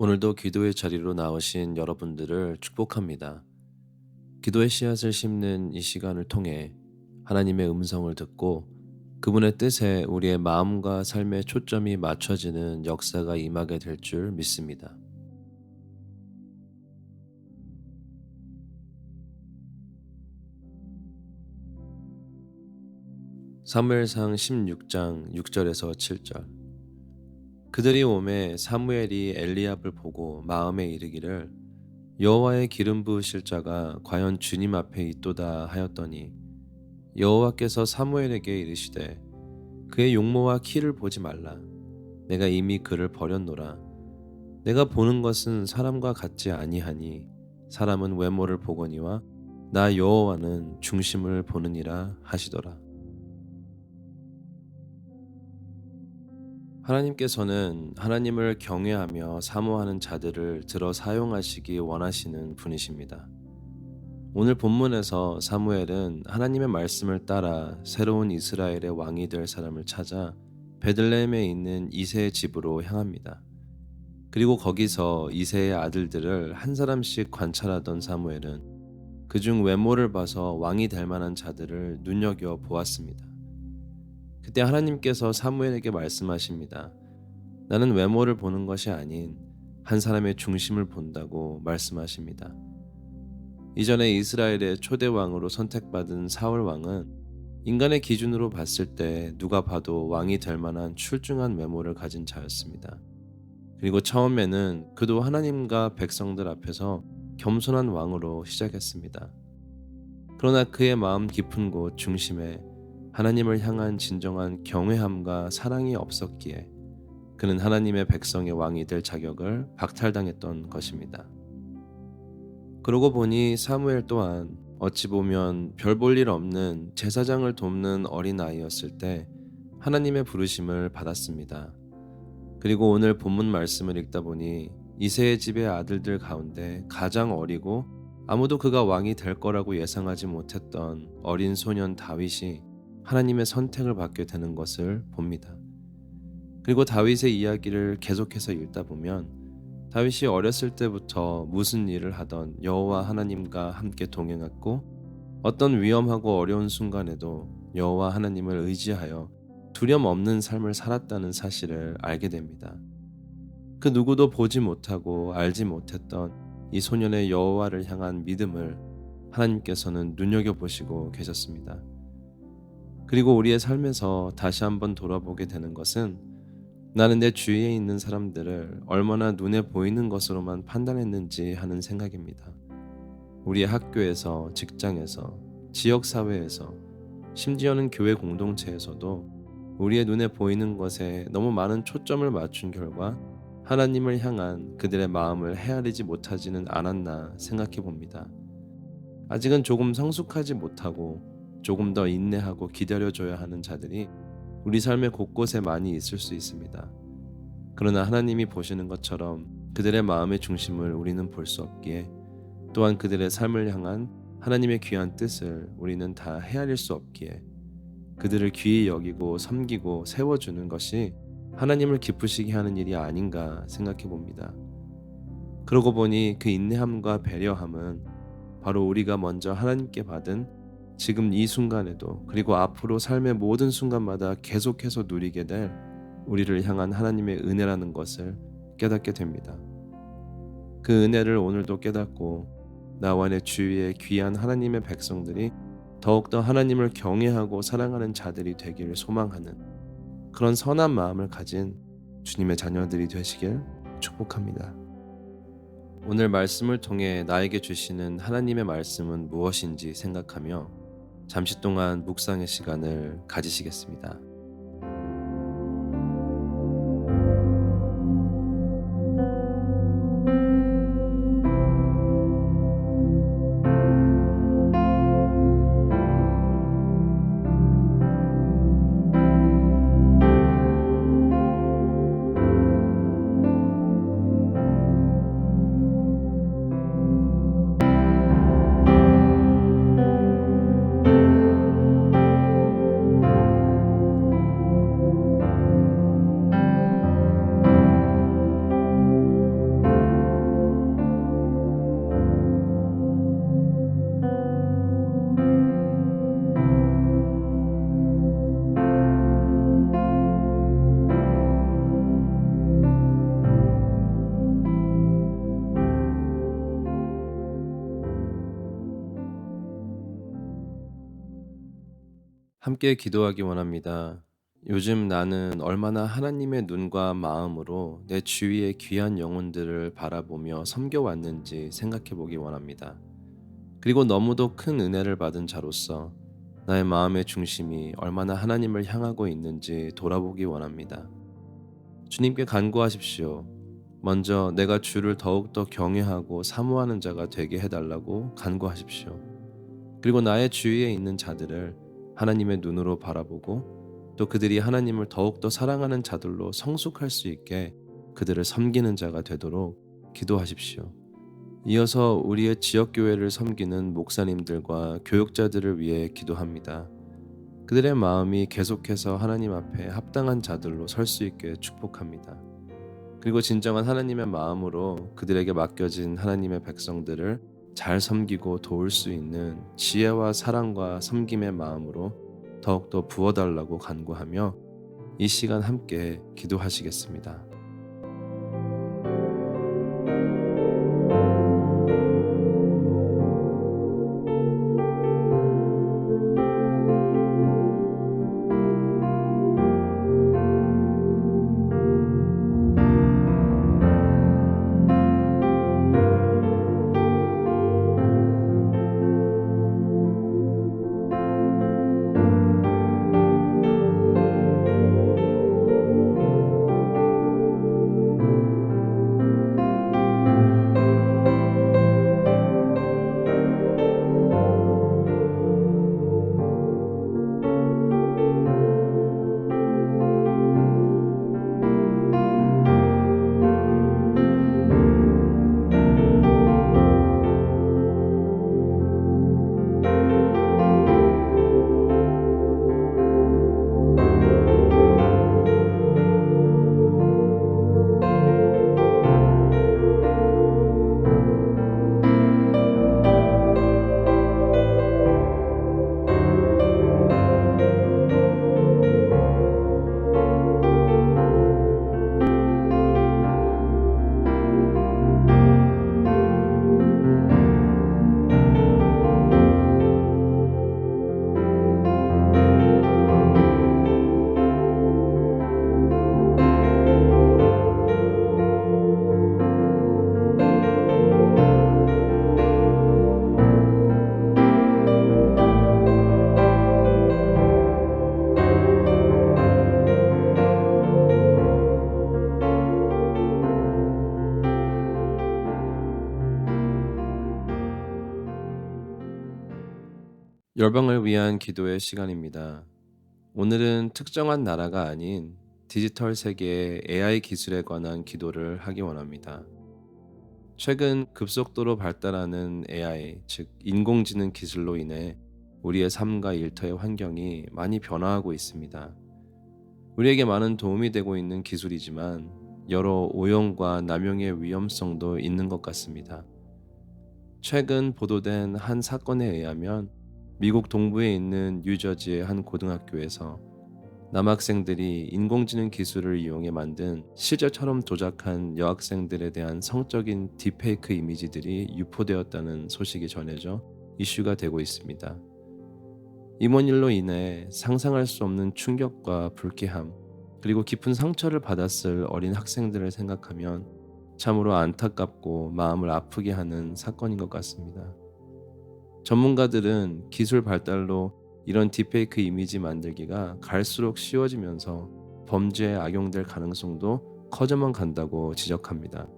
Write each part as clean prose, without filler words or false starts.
오늘도 기도의 자리로 나오신 여러분들을 축복합니다. 기도의 씨앗을 심는 이 시간을 통해 하나님의 음성을 듣고 그분의 뜻에 우리의 마음과 삶의 초점이 맞춰지는 역사가 임하게 될 줄 믿습니다. 사무엘상 16장 6절에서 7절. 그들이 오매 사무엘이 엘리압을 보고 마음에 이르기를 여호와의 기름 부으실 자가 과연 주님 앞에 있도다 하였더니 여호와께서 사무엘에게 이르시되 그의 용모와 키를 보지 말라. 내가 이미 그를 버렸노라. 내가 보는 것은 사람과 같지 아니하니 사람은 외모를 보거니와 나 여호와는 중심을 보느니라 하시더라. 하나님께서는 하나님을 경외하며 사모하는 자들을 들어 사용하시기 원하시는 분이십니다. 오늘 본문에서 사무엘은 하나님의 말씀을 따라 새로운 이스라엘의 왕이 될 사람을 찾아 베들레헴에 있는 이새의 집으로 향합니다. 그리고 거기서 이새의 아들들을 한 사람씩 관찰하던 사무엘은 그중 외모를 봐서 왕이 될 만한 자들을 눈여겨 보았습니다. 그때 하나님께서 사무엘에게 말씀하십니다. 나는 외모를 보는 것이 아닌 한 사람의 중심을 본다고 말씀하십니다. 이전에 이스라엘의 초대 왕으로 선택받은 사울 왕은 인간의 기준으로 봤을 때 누가 봐도 왕이 될 만한 출중한 외모를 가진 자였습니다. 그리고 처음에는 그도 하나님과 백성들 앞에서 겸손한 왕으로 시작했습니다. 그러나 그의 마음 깊은 곳 중심에 하나님을 향한 진정한 경외함과 사랑이 없었기에 그는 하나님의 백성의 왕이 될 자격을 박탈당했던 것입니다. 그러고 보니 사무엘 또한 어찌 보면 별 볼 일 없는 제사장을 돕는 어린아이였을 때 하나님의 부르심을 받았습니다. 그리고 오늘 본문 말씀을 읽다 보니 이새의 집의 아들들 가운데 가장 어리고 아무도 그가 왕이 될 거라고 예상하지 못했던 어린 소년 다윗이 하나님의 선택을 받게 되는 것을 봅니다. 그리고 다윗의 이야기를 계속해서 읽다 보면 다윗이 어렸을 때부터 무슨 일을 하던 여호와 하나님과 함께 동행했고 어떤 위험하고 어려운 순간에도 여호와 하나님을 의지하여 두려움 없는 삶을 살았다는 사실을 알게 됩니다. 그 누구도 보지 못하고 알지 못했던 이 소년의 여호와를 향한 믿음을 하나님께서는 눈여겨보시고 계셨습니다. 그리고 우리의 삶에서 다시 한번 돌아보게 되는 것은 나는 내 주위에 있는 사람들을 얼마나 눈에 보이는 것으로만 판단했는지 하는 생각입니다. 우리의 학교에서, 직장에서, 지역사회에서, 심지어는 교회 공동체에서도 우리의 눈에 보이는 것에 너무 많은 초점을 맞춘 결과 하나님을 향한 그들의 마음을 헤아리지 못하지는 않았나 생각해 봅니다. 아직은 조금 성숙하지 못하고 조금 더 인내하고 기다려줘야 하는 자들이 우리 삶의 곳곳에 많이 있을 수 있습니다. 그러나 하나님이 보시는 것처럼 그들의 마음의 중심을 우리는 볼 수 없기에 또한 그들의 삶을 향한 하나님의 귀한 뜻을 우리는 다 헤아릴 수 없기에 그들을 귀히 여기고 섬기고 세워주는 것이 하나님을 기쁘시게 하는 일이 아닌가 생각해 봅니다. 그러고 보니 그 인내함과 배려함은 바로 우리가 먼저 하나님께 받은 지금 이 순간에도 그리고 앞으로 삶의 모든 순간마다 계속해서 누리게 될 우리를 향한 하나님의 은혜라는 것을 깨닫게 됩니다. 그 은혜를 오늘도 깨닫고 나와 내 주위의 귀한 하나님의 백성들이 더욱더 하나님을 경외하고 사랑하는 자들이 되기를 소망하는 그런 선한 마음을 가진 주님의 자녀들이 되시길 축복합니다. 오늘 말씀을 통해 나에게 주시는 하나님의 말씀은 무엇인지 생각하며 잠시 동안 묵상의 시간을 가지시겠습니다. 함께 기도하기 원합니다. 요즘 나는 얼마나 하나님의 눈과 마음으로 내 주위의 귀한 영혼들을 바라보며 섬겨왔는지 생각해 보기 원합니다. 그리고 너무도 큰 은혜를 받은 자로서 나의 마음의 중심이 얼마나 하나님을 향하고 있는지 돌아보기 원합니다. 주님께 간구하십시오. 먼저 내가 주를 더욱더 경외하고 사모하는 자가 되게 해달라고 간구하십시오. 그리고 나의 주위에 있는 자들을 하나님의 눈으로 바라보고 또 그들이 하나님을 더욱더 사랑하는 자들로 성숙할 수 있게 그들을 섬기는 자가 되도록 기도하십시오. 이어서 우리의 지역교회를 섬기는 목사님들과 교육자들을 위해 기도합니다. 그들의 마음이 계속해서 하나님 앞에 합당한 자들로 설 수 있게 축복합니다. 그리고 진정한 하나님의 마음으로 그들에게 맡겨진 하나님의 백성들을 잘 섬기고 도울 수 있는 지혜와 사랑과 섬김의 마음으로 더욱더 부어달라고 간구하며 이 시간 함께 기도하시겠습니다. 열방을 위한 기도의 시간입니다. 오늘은 특정한 나라가 아닌 디지털 세계의 AI 기술에 관한 기도를 하기 원합니다. 최근 급속도로 발달하는 AI, 즉 인공지능 기술로 인해 우리의 삶과 일터의 환경이 많이 변화하고 있습니다. 우리에게 많은 도움이 되고 있는 기술이지만 여러 오용과 남용의 위험성도 있는 것 같습니다. 최근 보도된 한 사건에 의하면 미국 동부에 있는 뉴저지의 한 고등학교에서 남학생들이 인공지능 기술을 이용해 만든 실제처럼 조작한 여학생들에 대한 성적인 딥페이크 이미지들이 유포되었다는 소식이 전해져 이슈가 되고 있습니다. 이번 일로 인해 상상할 수 없는 충격과 불쾌함, 그리고 깊은 상처를 받았을 어린 학생들을 생각하면 참으로 안타깝고 마음을 아프게 하는 사건인 것 같습니다. 전문가들은 기술 발달로 이런 딥페이크 이미지 만들기가 갈수록 쉬워지면서 범죄에 악용될 가능성도 커져만 간다고 지적합니다.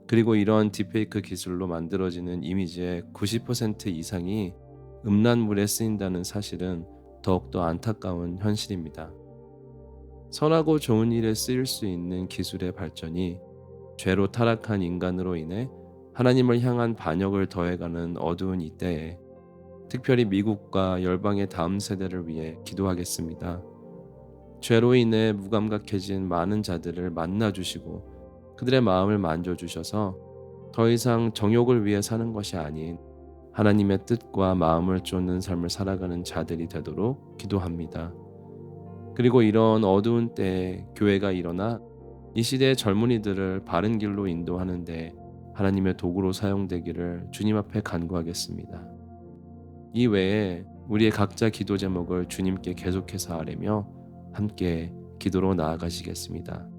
그리고 이런 딥페이크 기술로 만들어지는 이미지의 90% 이상이 음란물에 쓰인다는 사실은 더욱더 안타까운 현실입니다. 선하고 좋은 일에 쓰일 수 있는 기술의 발전이 죄로 타락한 인간으로 인해 하나님을 향한 반역을 더해가는 어두운 이때에 특별히 미국과 열방의 다음 세대를 위해 기도하겠습니다. 죄로 인해 무감각해진 많은 자들을 만나주시고 그들의 마음을 만져주셔서 더 이상 정욕을 위해 사는 것이 아닌 하나님의 뜻과 마음을 쫓는 삶을 살아가는 자들이 되도록 기도합니다. 그리고 이런 어두운 때에 교회가 일어나 이 시대의 젊은이들을 바른 길로 인도하는데 하나님의 도구로 사용되기를 주님 앞에 간구하겠습니다. 이 외에 우리의 각자 기도 제목을 주님께 계속해서 아뢰며 함께 기도로 나아가시겠습니다.